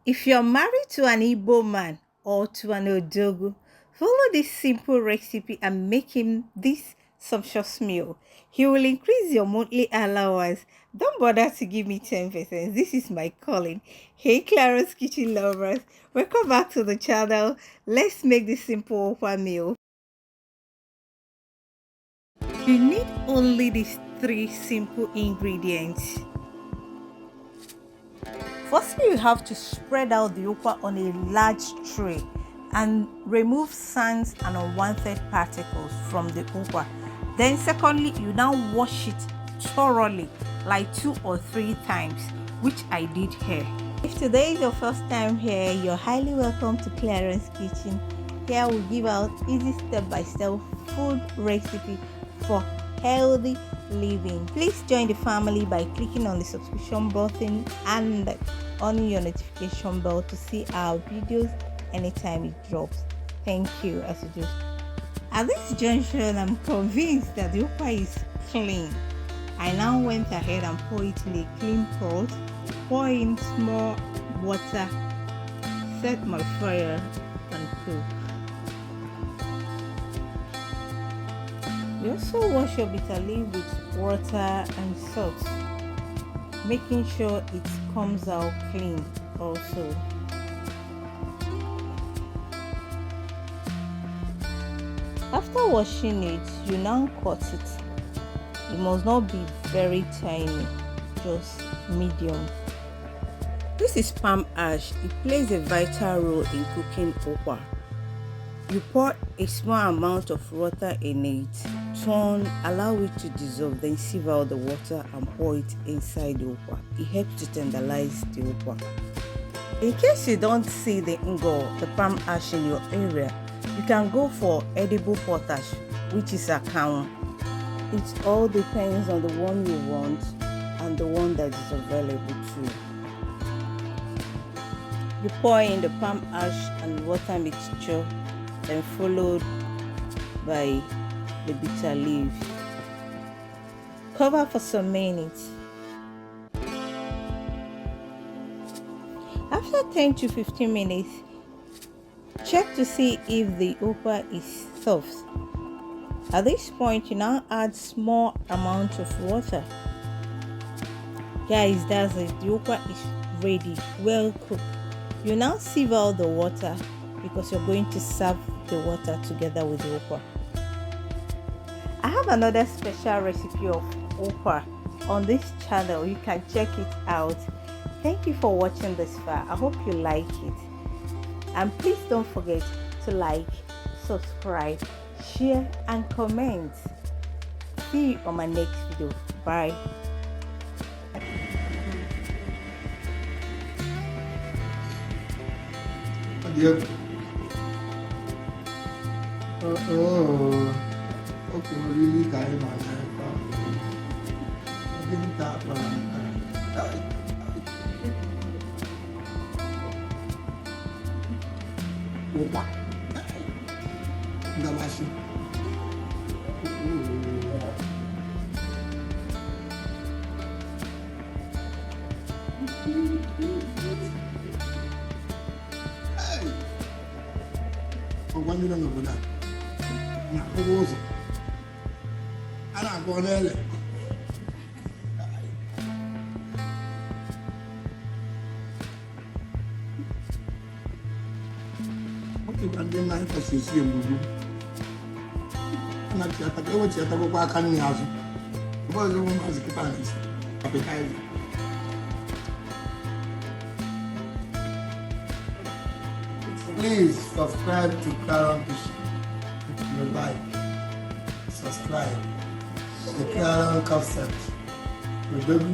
If you're married to an Igbo man or to an Odogu, follow this simple recipe and make him this sumptuous meal. He will increase your monthly allowance. Don't bother to give me 10%. This is my calling. Hey Clarion's Kitchen lovers, welcome back to the channel. Let's make this simple Ukwa meal. You need only these 3 simple ingredients. Firstly, you have to spread out the ukwa on a large tray and remove sands and unwanted particles from the ukwa. Then secondly, you now wash it thoroughly like 2 or 3 times, which I did here. If today is your first time here, you're highly welcome to Clarion's Kitchen. Here we give out easy step-by-step food recipe for healthy living. Please join the family by clicking on the subscription button and on your notification bell to see our videos anytime it drops. Thank you as you do. At this junction, I'm convinced that the ukwa is clean. I now went ahead and pour it in a clean pot, pour in small water, set my fire and cook. You also wash your bitter leaf with water and salt, making sure it comes out clean also. After washing it, you now cut it. It must not be very tiny, just medium. This is palm ash. It plays a vital role in cooking ukwa. You pour a small amount of water in it, turn, allow it to dissolve, then sieve out the water and pour it inside the ukwa. It helps to tenderize the ukwa. In case you don't see the ngo, the palm ash in your area, you can go for edible potash, which is a cow. It all depends on the one you want and the one that is available too. You pour in the palm ash and water mixture, then followed by the bitter leaf. Cover for some minutes. After 10 to 15 minutes, check to see if the ukwa is soft. At this point, you now add small amount of water. Guys, that's it. The ukwa is ready, well cooked. You now sieve out the water because you're going to serve the water together with the ukwa. I have another special recipe of ukwa on this channel. You can check it out. Thank you for watching this far. I hope you like it. And please don't forget to like, subscribe, share and comment. See you on my next video. Bye. Yep. Okay, we really got him on that. I didn't talk about that. Opa. Galaxy. One million over that. Now, who was it? I'm going early. What you can do for CC and Budu? I'm not yet. I go with you. I go back on the house. It was a woman's capacity. Appetizing. Please subscribe to Clarion if you like. Subscribe. The Clarion concept. Odogu.